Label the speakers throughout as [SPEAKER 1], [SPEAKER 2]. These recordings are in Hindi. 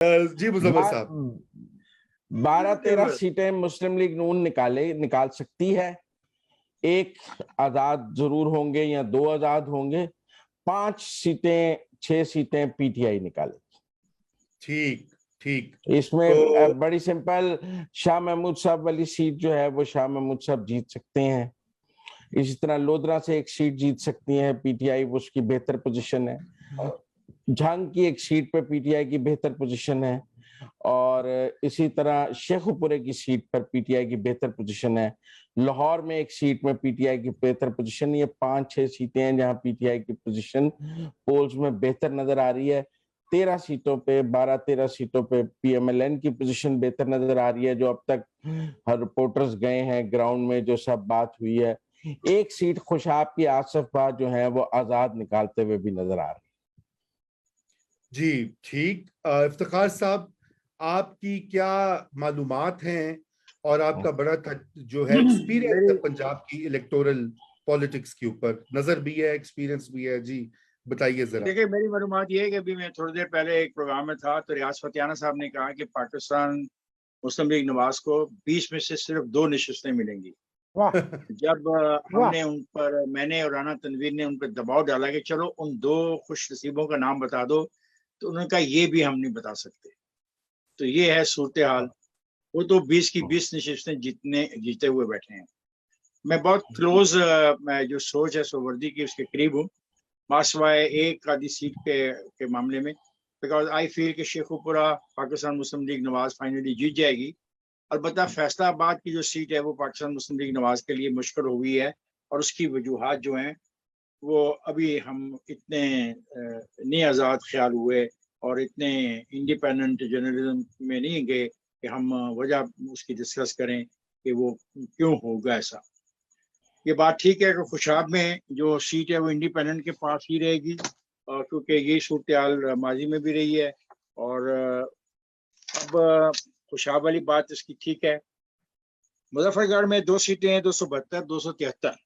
[SPEAKER 1] जी मुजफ्फर साहब,
[SPEAKER 2] 12-13 सीटें मुस्लिम लीग नून निकाल सकती है। एक आजाद जरूर होंगे या 2 आजाद होंगे। 5 सीटें 6 सीटें पीटीआई निकालेगी।
[SPEAKER 1] ठीक ठीक।
[SPEAKER 2] इसमें
[SPEAKER 1] तो
[SPEAKER 2] बड़ी सिंपल, शाह महमूद साहब वाली सीट जो है वो शाह महमूद साहब जीत सकते हैं। इसी तरह लोधरा से एक सीट जीत सकती है पीटीआई, उसकी बेहतर पोजीशन है। झंग की एक सीट पर पीटीआई की बेहतर पोजीशन है, और इसी तरह शेखुपुरे की सीट पर पीटीआई की बेहतर पोजीशन है। लाहौर में एक सीट में पीटीआई की बेहतर पोजीशन। ये 5-6 सीटें हैं जहां पीटीआई की पोजीशन पोल्स में बेहतर नजर आ रही है। 13 सीटों पे 12-13 सीटों पे पीएमएलएन की पोजीशन बेहतर नजर आ रही है। जो अब तक हर रिपोर्टर्स गए हैं ग्राउंड में, जो सब बात हुई है, एक सीट खुशाब की आसफाबाद जो है वो आजाद निकालते हुए भी नजर आ रही है।
[SPEAKER 1] जी ठीक। इफ्तिखार साहब, आपकी क्या मालूमात हैं और आपका बड़ा जो है एक्सपीरियंस है
[SPEAKER 3] मेरी
[SPEAKER 1] पंजाब की इलेक्टोरल पॉलिटिक्स के ऊपर, नजर भी है, एक्सपीरियंस भी है, जी बताइए जरा।
[SPEAKER 3] देखिए, मेरी मालूमात ये है कि अभी मैं थोड़ी देर पहले एक प्रोग्राम में था तो रियाज फतियाना साहब ने कहा कि पाकिस्तान मुस्लिम लीग नवाज को 20 में से सिर्फ 2 नशिस्तें मिलेंगी। जब हमने उन पर, मैंने और राना तनवीर ने उन पर दबाव डाला कि चलो उन 2 खुश नसीबों का नाम बता दो, तो उन्होंने कहा ये भी हम नहीं बता सकते। तो ये है सूरत हाल। वो तो 20 की 20 नशिस्तें जीते हुए बैठे हैं। मैं बहुत क्लोज, मैं जो सोच है सोवर्दी की उसके करीब हूँ, मासवाए एक आधी सीट के मामले में, बिकॉज आई फील कि Sheikhupura Pakistan Muslim league Nawaz finally जीत जाएगी। अलबत्ता फैसलाबाद की जो सीट है वो पाकिस्तान मुस्लिम लीग नवाज के लिए मुश्किल हो गई है, और उसकी वजूहात जो हैं वो अभी हम इतने नहीं आज़ाद ख्याल हुए और इतने इंडिपेंडेंट जर्नलिज्म में नहीं गए कि हम वजह उसकी डिस्कस करें कि वो क्यों होगा ऐसा। ये बात ठीक है कि खुशाब में जो सीट है वो इंडिपेंडेंट के पास ही रहेगी, और क्योंकि ये सूरत हाल माजी में भी रही है। और अब खुशाब वाली बात इसकी ठीक है। मुजफ्फरगढ़ में 2 सीटें हैं, 272, 273।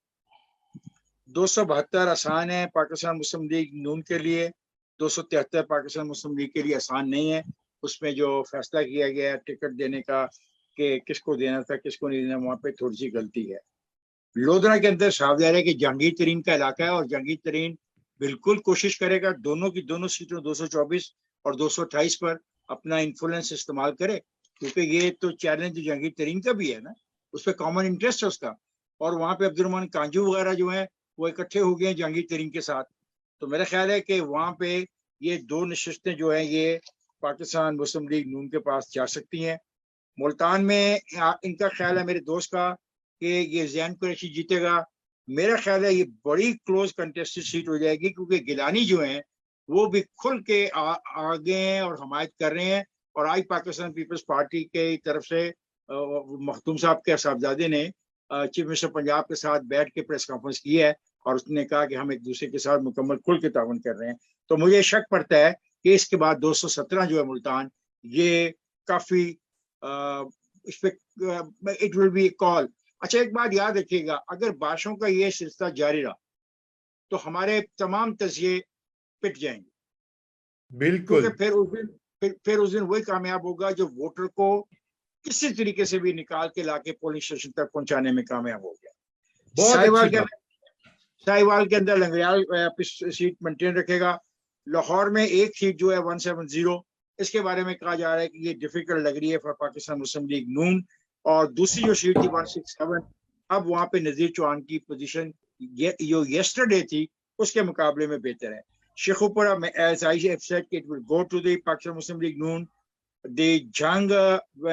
[SPEAKER 3] 272 आसान है पाकिस्तान मुस्लिम लीग नून के लिए, 273 पाकिस्तान मुस्लिम लीग के लिए आसान नहीं है। उसमें जो फैसला किया गया है टिकट देने का कि किसको देना था किसको नहीं देना, वहाँ पे थोड़ी सी गलती है। लोधरा के अंदर साफ ज़ाहिर है कि जहांगीर तरीन का इलाका है, और जहांगीर तरीन बिल्कुल कोशिश करेगा दोनों की दोनों सीटों 224 और 228 पर अपना इन्फ्लुएंस इस्तेमाल करे, क्योंकि ये तो चैलेंज जहांगीर तरीन का भी है ना, उस पर कॉमन इंटरेस्ट है उसका। और वहाँ पे अब्दुर्रहमान कांजू वगैरह जो है वो इकट्ठे हो गए हैं जहांगीर तरीन के साथ। तो मेरा ख्याल है कि वहाँ पे ये 2 नशिस्तें जो है ये पाकिस्तान मुस्लिम लीग नून के पास जा सकती हैं। मुल्तान में इनका ख्याल है, मेरे दोस्त का, कि ये जैन कुरैशी जीतेगा। मेरा ख्याल है ये बड़ी क्लोज कंटेस्टेड सीट हो जाएगी, क्योंकि गिलानी जो है वो भी खुल के आगे हैं और हमायत कर रहे हैं। और आज पाकिस्तान पीपल्स पार्टी के तरफ से मखदूम साहब के साहबजादे ने चीफ मिनिस्टर पंजाब के साथ बैठ के प्रेस कॉन्फ्रेंस की है, और उसने कहा कि हम एक दूसरे के साथ मुकम्मल खुल के तावन कर रहे हैं। तो मुझे शक पड़ता है कि इसके बाद 217 जो है मुल्तान, ये काफी इस पे इट विल बी कॉल। अच्छा, एक बात याद रखिएगा, अगर बाशों का ये सिलसिला जारी रहा तो हमारे तमाम तजिए पिट जाएंगे,
[SPEAKER 1] बिल्कुल।
[SPEAKER 3] क्योंकि फिर उस दिन वही कामयाब होगा जो वोटर को किसी तरीके से भी निकाल के लाके पोलिंग स्टेशन तक पहुंचाने में कामयाब हो गया।
[SPEAKER 1] बहुत अच्छी बात।
[SPEAKER 3] साहिवाल के अंदर लंगरियाल सीट मेंटेन रखेगा। लाहौर में एक सीट जो है 170, इसके बारे में कहा जा रहा है कि ये डिफिकल्ट लग रही है फॉर पाकिस्तान मुस्लिम लीग नून। और दूसरी जो सीट थी 167, अब वहां पे नजीर चौहान की पोजीशन जो येस्टरडे थी उसके मुकाबले में बेहतर है। शेखुपुरा में as I have said it will go to the Pakistan Muslim League Noon. The Jhang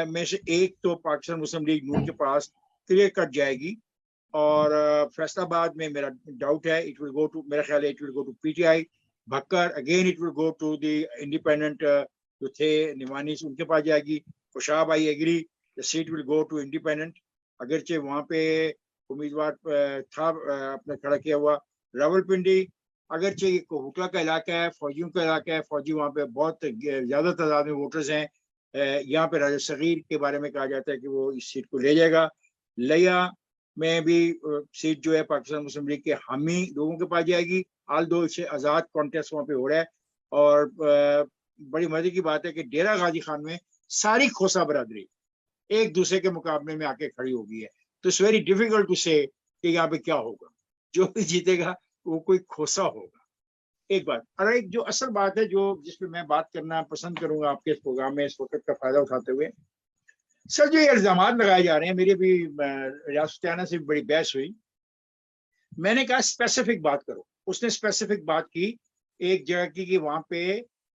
[SPEAKER 3] में से एक तो पाकिस्तान मुस्लिम लीग नून के पास क्लियर कट जाएगी। और फैसलाबाद में मेरा डाउट है, इट विल गो टू, मेरा ख्याल है it will go to PTI. Bhakkar again it will go to the independent जो थे निवानी, उनके पास जाएगी। Khushab I agree the seat will go to independent, अगरचे वहाँ पे उम्मीदवार था अपने खड़ा किया हुआ। रावलपिंडी अगरचे ये कोहुकला का इलाका है, फौजियों का इलाका है, फौजी वहाँ पे बहुत ज्यादा तादाद में वोटर्स हैं। यहाँ पे राजा सगीर के बारे में कहा जाता है कि वो इस सीट को ले जाएगा। लिया में भी सीट जो है पाकिस्तान मुस्लिम लीग के हामी लोगों के पास जाएगी, आल दो इससे आज़ाद कॉन्टेस्ट वहाँ पे हो रहा है। और बड़ी मजे की बात है कि डेरा गाजी खान में सारी खोसा बरादरी एक दूसरे के मुकाबले में आके खड़ी हो गई है। तो इट्स वेरी डिफिकल्ट टू से कि यहाँ पे क्या होगा, जो भी जीतेगा वो कोई खोसा होगा। एक बात, और एक जो असल बात है जो जिसपे मैं बात करना पसंद करूंगा आपके इस प्रोग्राम में इस वक्त का फायदा उठाते हुए, सर जो ये इल्जाम लगाए जा रहे हैं, मेरी अभी रियासत से बड़ी बहस हुई। मैंने कहा स्पेसिफिक बात करो, उसने स्पेसिफिक बात की एक जगह की कि वहां पे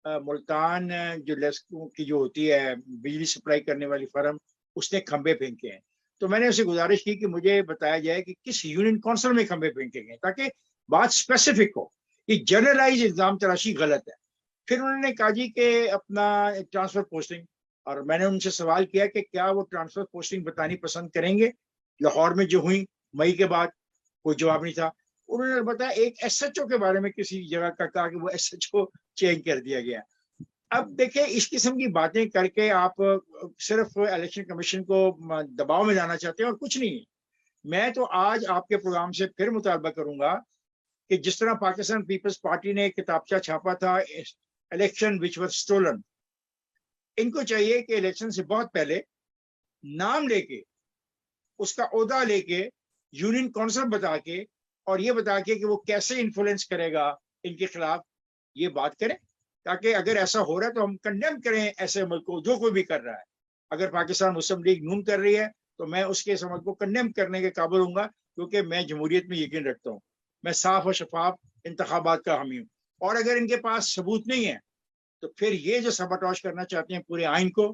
[SPEAKER 3] मुल्तान जो लेस्को की जो होती है बिजली सप्लाई करने वाली फर्म, उसने खंबे फेंके हैं। तो मैंने उसे गुजारिश की कि मुझे बताया जाए कि किस यूनियन काउंसिल में खंबे फेंके गए, ताकि बात स्पेसिफिक हो। कि जनरलाइज इल्जाम तराशी गलत है। फिर उन्होंने कहा जी कि अपना ट्रांसफर पोस्टिंग, और मैंने उनसे सवाल किया कि क्या वो ट्रांसफर पोस्टिंग बतानी पसंद करेंगे लाहौर में जो हुई मई के बाद। कोई जवाब नहीं था। उन्होंने बताया एक एसएचओ के बारे में किसी जगह का कहा कि वो एसएचओ चेंज कर दिया गया। अब देखिए इस किस्म की बातें करके आप सिर्फ इलेक्शन कमीशन को दबाव में लाना चाहते हैं और कुछ नहीं। मैं तो आज आपके प्रोग्राम से फिर मुतालबा करूंगा कि जिस तरह पाकिस्तान पीपल्स पार्टी ने एक किताबचा छापा था इलेक्शन विच वर स्टोलन, इनको चाहिए कि इलेक्शन से बहुत पहले नाम लेके उसका ओहदा लेके यूनियन काउंसिल बता के और ये बता के कि वो कैसे इन्फ्लुएंस करेगा इनके खिलाफ, ये बात करें, ताकि अगर ऐसा हो रहा है तो हम कंडेम करें ऐसे अमल को जो कोई भी कर रहा है। अगर पाकिस्तान मुस्लिम लीग नून कर रही है तो मैं उसके इस अमल को कंडेम करने के काबिल हूँगा, क्योंकि मैं जमहूरियत में यकीन रखता हूँ। मैं साफ और शफाफ इंतखाबात का हामी हूँ। और अगर इनके पास सबूत नहीं है तो फिर ये जो सबटॉश करना चाहते हैं पूरे आइन को,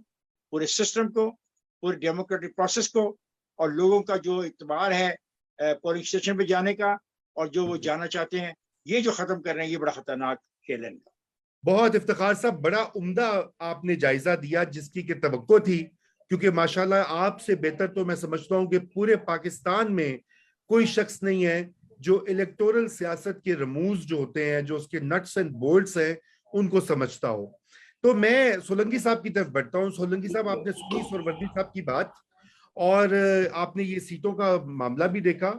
[SPEAKER 3] पूरे सिस्टम को, पूरे डेमोक्रेटिक प्रोसेस को, और लोगों का जो इतबार है पोलिंग स्टेशन पे जाने का और जो वो जाना चाहते हैं, ये जो खत्म कर रहे हैं, ये बड़ा खतरनाक खेल है इनका।
[SPEAKER 1] बहुत इफ्तिखार साहब, बड़ा उम्दा आपने जायजा दिया जिसकी की तवक्को थी, क्योंकि माशाल्लाह आपसे बेहतर तो मैं समझता हूं कि पूरे पाकिस्तान में कोई शख्स नहीं है जो इलेक्टोरल सियासत के रमूज जो होते हैं, जो उसके नट्स एंड बोल्ट्स हैं, उनको समझता हो। तो मैं सोलंकी साहब की तरफ बढ़ता हूं। सोलंकी साहब, आपने सुनी सोरवर्दी साहब की बात और आपने ये सीटों का मामला भी देखा।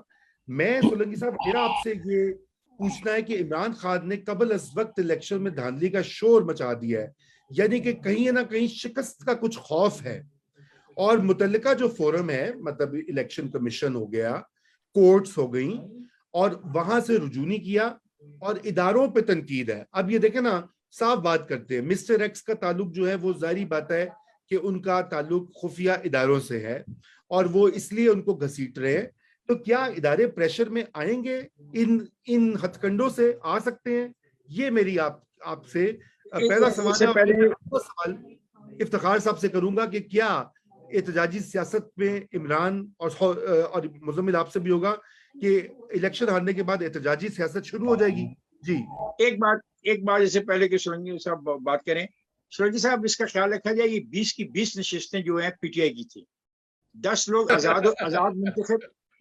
[SPEAKER 1] मैं सोलंकी साहब, मेरा आपसे ये पूछना है कि इमरान खान ने कबल अज वक्त इलेक्शन में धांधली का शोर मचा दिया है, यानी कि कहीं ना कहीं शिकस्त का कुछ खौफ है, और मुतल्लिका जो फोरम है, मतलब इलेक्शन कमीशन हो गया, कोर्ट्स हो गई, और वहां से रुजू नहीं किया और इदारों पे तनकीद है। अब ये देखें ना, साफ बात करते हैं, मिस्टर एक्स का ताल्लुक जो है वो जाहिर बात है कि उनका ताल्लुक खुफिया इदारों से है और वो इसलिए उनको घसीट रहे हैं। तो क्या इदारे प्रेशर में आएंगे, इन हथकंडों से आ सकते हैं? ये मेरी आपसे पहला सवाल है। पहले सवाल इफ्तिखार साहब से करूंगा कि क्या एहतजाजी सियासत में इमरान और मुजम्मिल आपसे भी होगा कि इलेक्शन हारने के बाद एहतजाजी सियासत शुरू हो जाएगी? जी, एक
[SPEAKER 3] बात इससे पहले कि सुरंगी साहब बात करें, सुरंगी साहब इसका ख्याल रखा जाए, ये 20 की 20 नशिस्तें जो है पीटीआई की थी। 10 लोग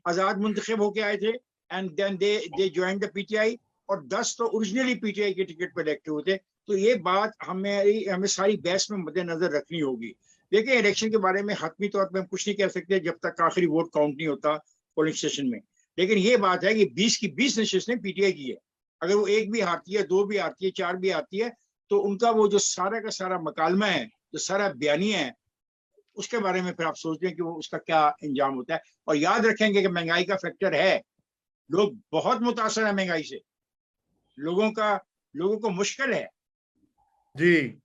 [SPEAKER 3] आजाद मुंतखब होके आए थे and then they join the PTI, और 10 तो ओरिजिनली पीटीआई के टिकट पर इलेक्ट हुए थे। तो ये बात हमें सारी बहस में मद्देनजर रखनी होगी। देखिए इलेक्शन के बारे में हतमी तौर पर हम कुछ नहीं कह सकते जब तक आखिरी वोट काउंट नहीं होता पोलिंग स्टेशन में, लेकिन ये बात है कि 20 की 20 नशिस्तें पीटीआई की है। अगर वो एक भी हारती है, 2 भी हारती है, 4 भी आती है, तो उनका वो जो सारा का सारा मकालमा है, जो सारा बयानिया है, उसके बारे में फिर आप सोचते हैं कि वो उसका क्या इंजाम होता है। और याद रखेंगे कि महंगाई का फैक्टर है, लोग बहुत मुतासर है महंगाई से, लोगों को मुश्किल है।
[SPEAKER 1] जी,